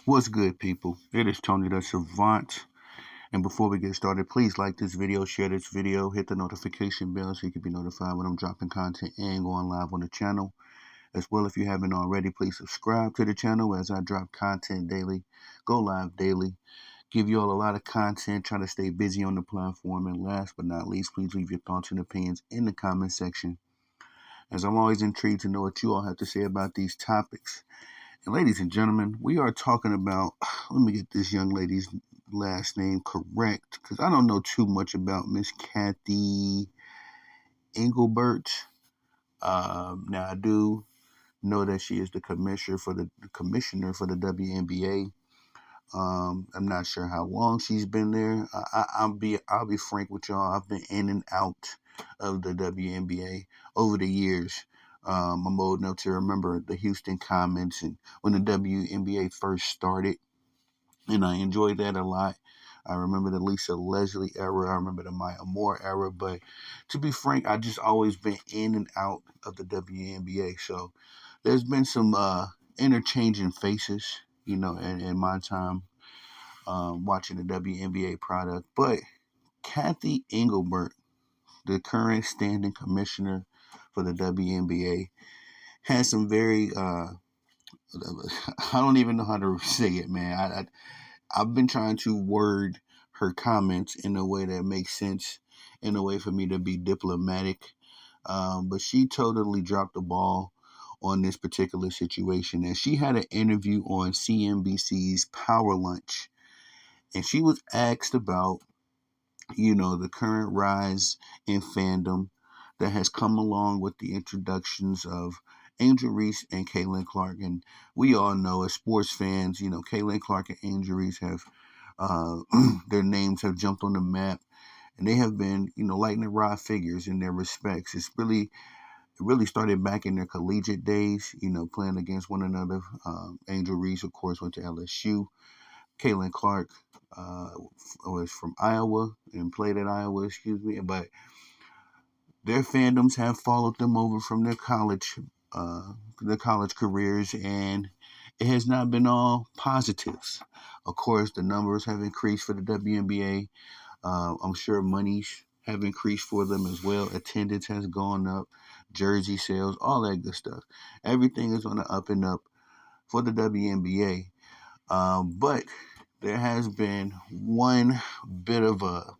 What's good, people? It is Tony the Savant. And before we get started, please like this video, share this video, hit the notification bell so you can be notified when I'm dropping content and going live on the channel. As well, if you haven't already, please subscribe to the channel as I drop content daily, go live daily, give you all a lot of content, try to stay busy on the platform. And last but not least, please leave your thoughts and opinions in the comment section, as I'm always intrigued to know what you all have to say about these topics. And ladies and gentlemen, we are talking about, let me get this young lady's last name correct, because I don't know too much about Miss Kathy Engelbert. Now, I do know that she is the commissioner for the WNBA. I'm not sure how long she's been there. I'll be frank with y'all. I've been in and out of the WNBA over the years. I'm old enough to remember the Houston Comets and when the WNBA first started, and I enjoyed that a lot. I remember the Lisa Leslie era. I remember the Maya Moore era. But to be frank, I just always been in and out of the WNBA. So there's been some interchanging faces, in my time watching the WNBA product. But Kathy Engelbert, the current standing commissioner for the WNBA, has some very I don't even know how to say it, man. I've been trying to word her comments in a way that makes sense, in a way for me to be diplomatic. But she totally dropped the ball on this particular situation. And she had an interview on CNBC's Power Lunch. And she was asked about, the current rise in fandom that has come along with the introductions of Angel Reese and Caitlin Clark. And we all know, as sports fans, Caitlin Clark and Angel Reese have their names have jumped on the map, and they have been, lightning rod figures in their respects. It really started back in their collegiate days, playing against one another. Angel Reese, of course, went to LSU. Caitlin Clark was from Iowa and played at Iowa, excuse me. But their fandoms have followed them over from their college careers, and it has not been all positives. Of course, the numbers have increased for the WNBA. I'm sure monies have increased for them as well. Attendance has gone up, jersey sales, all that good stuff. Everything is on the up and up for the WNBA. But there has been one bit of a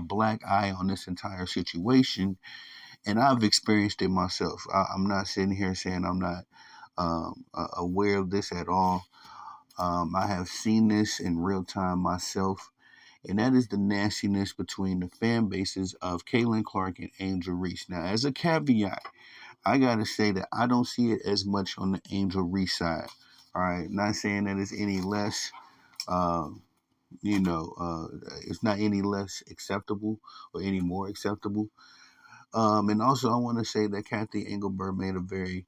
black eye on this entire situation, and I've experienced it myself. I'm not sitting here saying I'm not aware of this at all. I have seen this in real time myself, and that is the nastiness between the fan bases of Caitlin Clark and Angel Reese. Now, as a caveat, I gotta say that I don't see it as much on the Angel Reese side. All right, not saying that it's any less. Uh, it's not any less acceptable or any more acceptable. And also, I want to say that Kathy Engelbert made a very,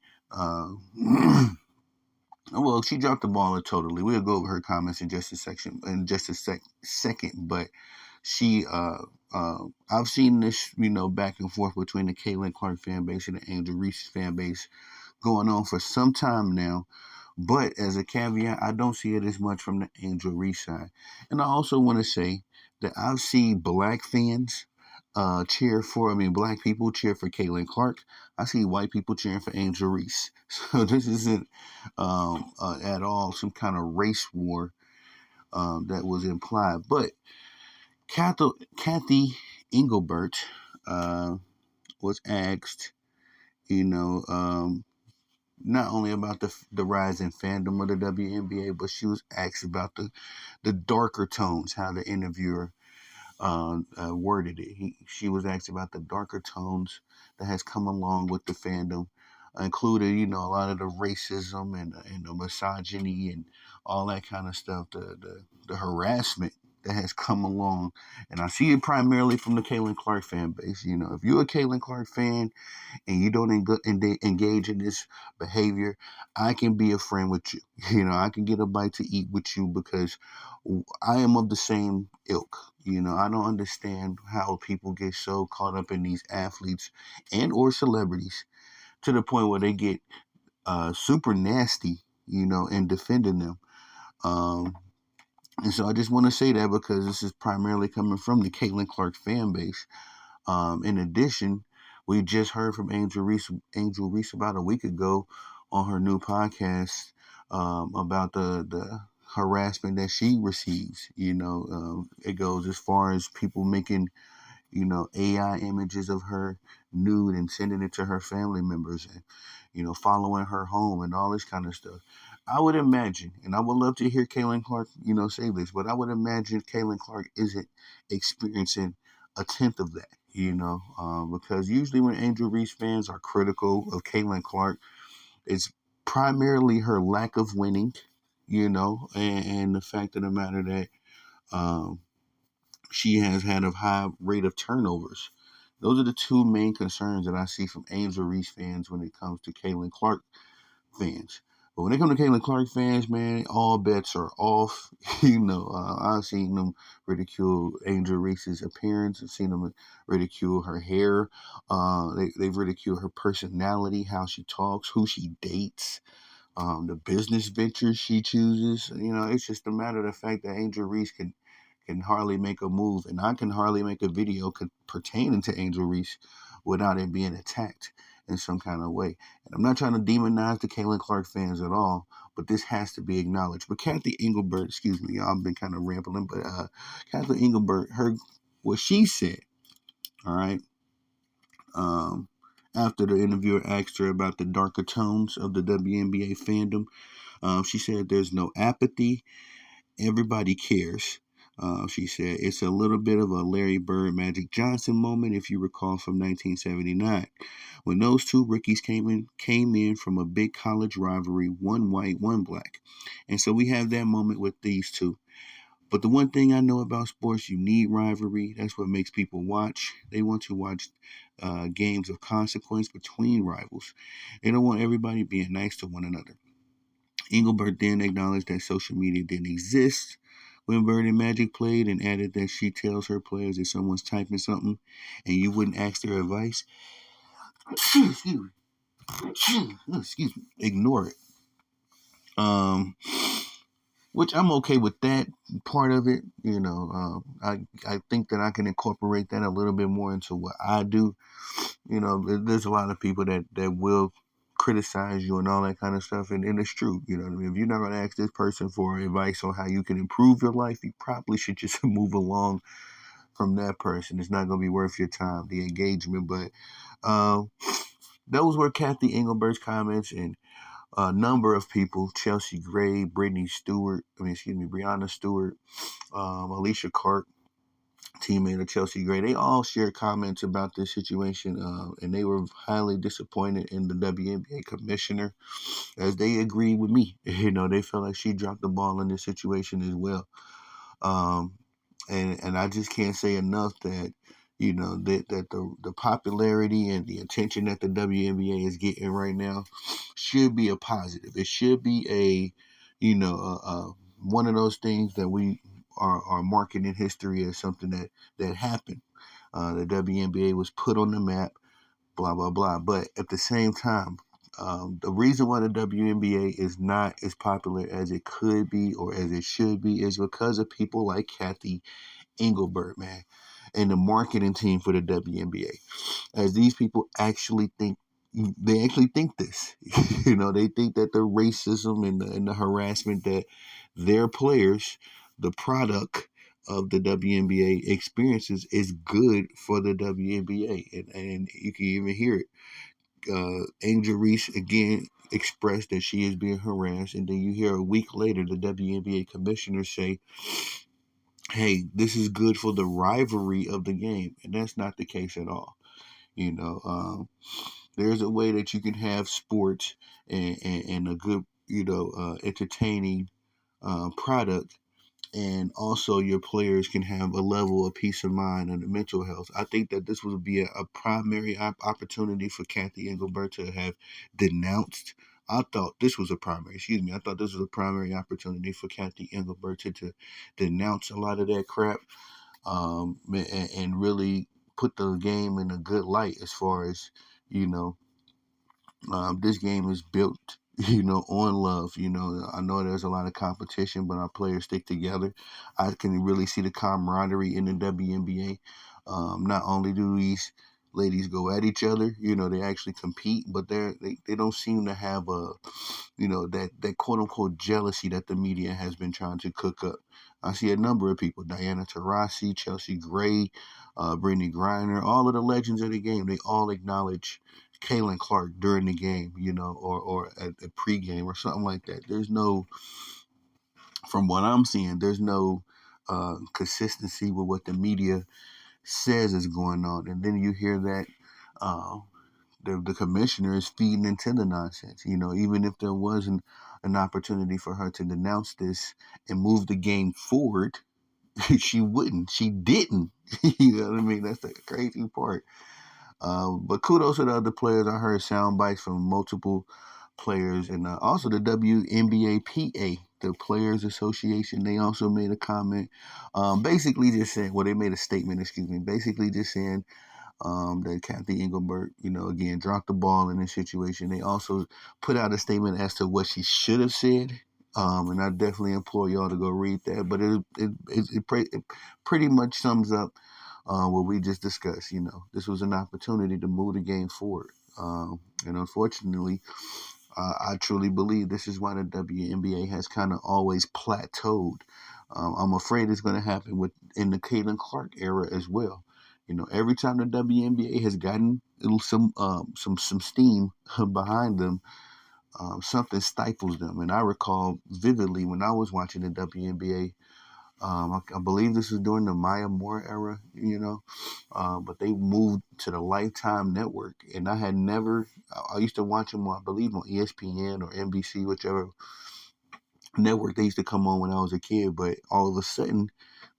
well, she dropped the ball totally. We'll go over her comments in just a section, in just a second. But she, I've seen this, back and forth between the Caitlin Clark fan base and the Angel Reese fan base going on for some time now. But as a caveat, I don't see it as much from the Angel Reese side. And I also want to say that I've seen black fans black people cheer for Caitlin Clark. I see white people cheering for Angel Reese. So this isn't at all some kind of race war that was implied. But Kathy Engelbert was asked, you know, um, not only about the rise in fandom of the WNBA, but she was asked about the darker tones, how the interviewer worded it. She was asked about the darker tones that has come along with the fandom, included, a lot of the racism and the misogyny and all that kind of stuff, the harassment that has come along. And I see it primarily from the Caitlin Clark fan base. If you're a Caitlin Clark fan and you don't engage in this behavior, I can be a friend with you. I can get a bite to eat with you because I am of the same ilk. I don't understand how people get so caught up in these athletes and or celebrities to the point where they get super nasty, in defending them. Um, and so I just want to say that because this is primarily coming from the Caitlin Clark fan base. In addition, we just heard from Angel Reese about a week ago on her new podcast about the harassment that she receives. It goes as far as people making AI images of her nude and sending it to her family members and, following her home and all this kind of stuff. I would imagine, and I would love to hear Kaylin Clark, say this, but I would imagine Kaylin Clark isn't experiencing a tenth of that, because usually when Angel Reese fans are critical of Kaylin Clark, it's primarily her lack of winning, and the fact of the matter that, um, she has had a high rate of turnovers. Those are the two main concerns that I see from Angel Reese fans when it comes to Caitlin Clark fans. But when it comes to Caitlin Clark fans, man, all bets are off. I've seen them ridicule Angel Reese's appearance. I've seen them ridicule her hair. They've ridiculed her personality, how she talks, who she dates, the business ventures she chooses. It's just a matter of the fact that Angel Reese can hardly make a move, and I can hardly make a video pertaining to Angel Reese without it being attacked in some kind of way. And I'm not trying to demonize the Caitlin Clark fans at all, but this has to be acknowledged. But Kathy Engelbert, excuse me, y'all, I've been kind of rambling, but Kathy Engelbert, what she said, all right, um, after the interviewer asked her about the darker tones of the WNBA fandom, she said there's no apathy. Everybody cares. She said it's a little bit of a Larry Bird, Magic Johnson moment, if you recall, from 1979, when those two rookies came in from a big college rivalry, one white, one black, and so we have that moment with these two. But the one thing I know about sports, you need rivalry. That's what makes people watch. They want to watch games of consequence between rivals. They don't want everybody being nice to one another. Engelbert then acknowledged that social media didn't exist when Bird and Magic played and added that she tells her players if someone's typing something and you wouldn't ask their advice, excuse me, excuse me, ignore it. Um, which I'm okay with that part of it. I think that I can incorporate that a little bit more into what I do. There's a lot of people that will criticize you and all that kind of stuff, and it's true. You know what I mean? If you're not going to ask this person for advice on how you can improve your life, you probably should just move along from that person. It's not going to be worth your time, the engagement. But um, those were Kathy Engelbert's comments, and a number of people: Chelsea Gray, Brianna Stewart, Alicia Clark, teammate of Chelsea Gray. They all shared comments about this situation, and they were highly disappointed in the WNBA commissioner, as they agreed with me. They felt like she dropped the ball in this situation as well. Um, and I just can't say enough that that the popularity and the attention that the WNBA is getting right now should be a positive. It should be one of those things that we are marking in history as something that happened. The WNBA was put on the map, blah blah blah. But at the same time, the reason why the WNBA is not as popular as it could be or as it should be is because of people like Kathy Engelbert, man, and the marketing team for the WNBA. As these people they actually think this. They think that the racism and the harassment that their players, the product of the WNBA experiences, is good for the WNBA, and you can even hear it. Angel Reese again expressed that she is being harassed, and then you hear a week later the WNBA commissioner say, hey, this is good for the rivalry of the game. And that's not the case at all. You know, there's a way that you can have sports and a good, entertaining product. And also your players can have a level of peace of mind and mental health. I think that this would be a primary opportunity for Kathy Engelbert to have denounced. I thought this was a primary, excuse me, I thought this was a primary opportunity for Kathy Engelbert to denounce a lot of that crap, and really put the game in a good light as far as, you know, this game is built on love. I know there's a lot of competition, but our players stick together. I can really see the camaraderie in the WNBA. Not only do these ladies go at each other, they actually compete, but they don't seem to have that quote unquote jealousy that the media has been trying to cook up. I see a number of people: Diana Taurasi, Chelsea Gray, Brittany Griner, all of the legends of the game. They all acknowledge Kaylin Clark during the game, or at pregame or something like that. From what I'm seeing, there's no consistency with what the media says is going on, and then you hear that uh, the commissioner is feeding into the nonsense. Even if there wasn't an opportunity for her to denounce this and move the game forward, she wouldn't. She didn't. You know what I mean? That's the crazy part. But kudos to the other players. I heard sound bites from multiple players, and also the WNBA PA, the Players Association. They also made a comment, basically just saying, well, they made a statement, excuse me, basically just saying that Kathy Engelbert, again, dropped the ball in this situation. They also put out a statement as to what she should have said. And I definitely implore y'all to go read that. But it pretty much sums up what we just discussed. This was an opportunity to move the game forward. And unfortunately, I truly believe this is why the WNBA has kind of always plateaued. I'm afraid it's going to happen in the Caitlin Clark era as well. Every time the WNBA has gotten some steam behind them, something stifles them. And I recall vividly when I was watching the WNBA. I believe this was during the Maya Moore era, but they moved to the Lifetime Network, and I had never. I used to watch them, I believe, on ESPN or NBC, whichever network they used to come on when I was a kid. But all of a sudden,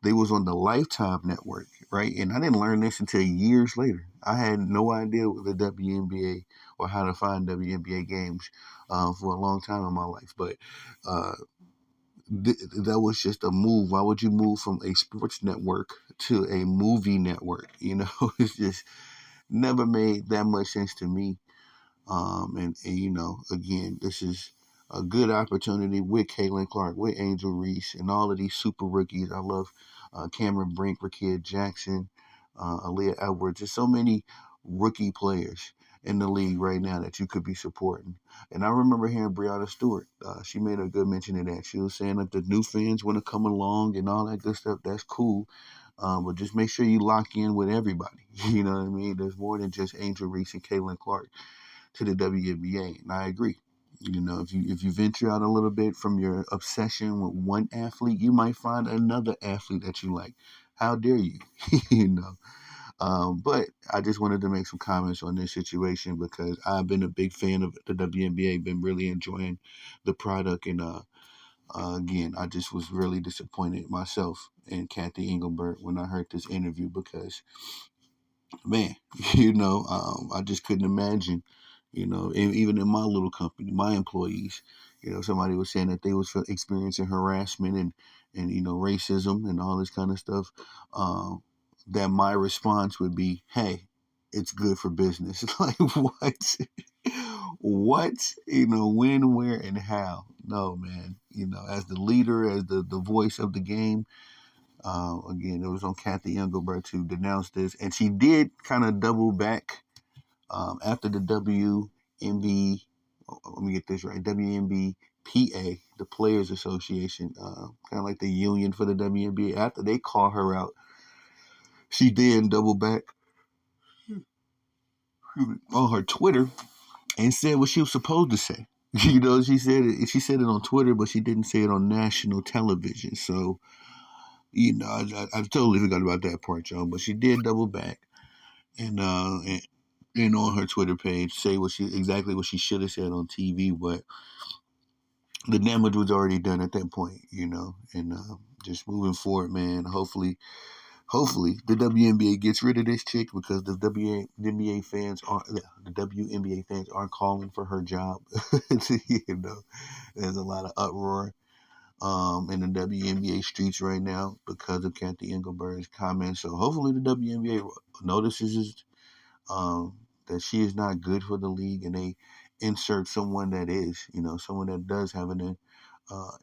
they was on the Lifetime Network, right? And I didn't learn this until years later. I had no idea what the WNBA or how to find WNBA games for a long time in my life, but. Uh, that was just a move. Why would you move from a sports network to a movie network? It's just never made that much sense to me. And again, this is a good opportunity with Caitlin Clark, with Angel Reese, and all of these super rookies. I love Cameron Brink, Rakia Jackson, Aaliyah Edwards. There's so many rookie players in the league right now that you could be supporting. And I remember hearing Brianna Stewart. She made a good mention of that. She was saying that the new fans want to come along and all that good stuff. That's cool. But just make sure you lock in with everybody. You know what I mean? There's more than just Angel Reese and Caitlin Clark to the WNBA, and I agree. If you venture out a little bit from your obsession with one athlete, you might find another athlete that you like. How dare you? you know. But I just wanted to make some comments on this situation because I've been a big fan of the WNBA, been really enjoying the product, and again, I just was really disappointed myself in Kathy Engelbert when I heard this interview because man, I just couldn't imagine, even in my little company, my employees, somebody was saying that they was experiencing harassment and racism and all this kind of stuff. Um, that my response would be, hey, it's good for business. It's like what, what, when, where, and how? No, man. As the leader, as the voice of the game. Again, it was on Kathy Engelbert to denounce this, and she did kind of double back after the WNB. Let me get this right. WNBPA, the Players Association, kind of like the union for the WNBA. After they call her out, she did double back on her Twitter and said what she was supposed to say. She said it on Twitter, but she didn't say it on national television. So I totally forgot about that part, y'all. But she did double back and on her Twitter page say exactly what she should have said on TV, but the damage was already done at that point, And just moving forward, man. Hopefully, the WNBA gets rid of this chick because the WNBA fans aren't calling for her job. There's a lot of uproar in the WNBA streets right now because of Kathy Engelbert's comments. So hopefully the WNBA notices um, that she is not good for the league, and they insert someone that is, someone that does have an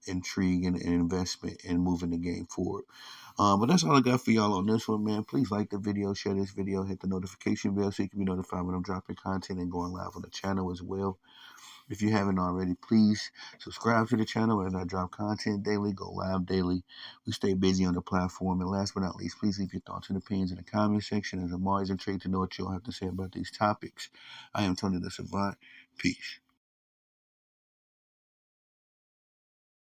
intrigue and an investment in moving the game forward. But that's all I got for y'all on this one, man. Please like the video, share this video, hit the notification bell so you can be notified when I'm dropping content and going live on the channel as well. If you haven't already, please subscribe to the channel as I drop content daily, go live daily. We stay busy on the platform. And last but not least, please leave your thoughts and opinions in the comment section, as I'm always intrigued to know what you all have to say about these topics. I am Tony the Savant. Peace.